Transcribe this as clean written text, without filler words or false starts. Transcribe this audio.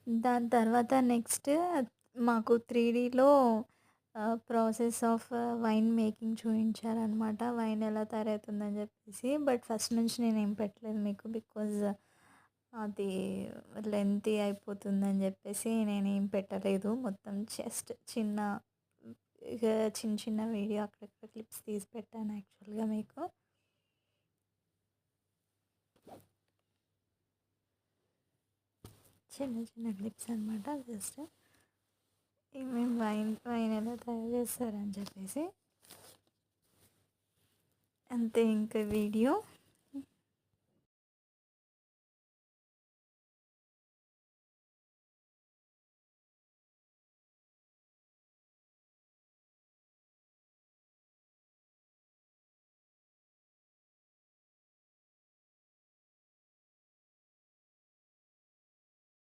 దాని తర్వాత నెక్స్ట్ మాకు 3డీలో ప్రాసెస్ ఆఫ్ వైన్ మేకింగ్ చూయించారనమాట. వైన్ ఎలా తయారవుతుందని జెప్పేసి. బట్ ఫస్ట్ నుంచి నేనేం పెట్టలేదు మీకు. బికాజ్ అది లెంతీ అయిపోతుందని జెప్పేసి నేనేం పెట్టలేదు. మొత్తం జస్ట్ ఇగ చిన్న చిన్న వీడియో అక్కడక్కడ క్లిప్స్ తీసి పెట్టాను యాక్చువల్‌గా మీకు. చిన్న చిన్న క్లిప్స్ అనమాట. జస్ట్ ఏమేమి వైన్ వైన్ ఎలా తయారు చేస్తారని చెప్పేసి. అంతే ఇంకా వీడియో.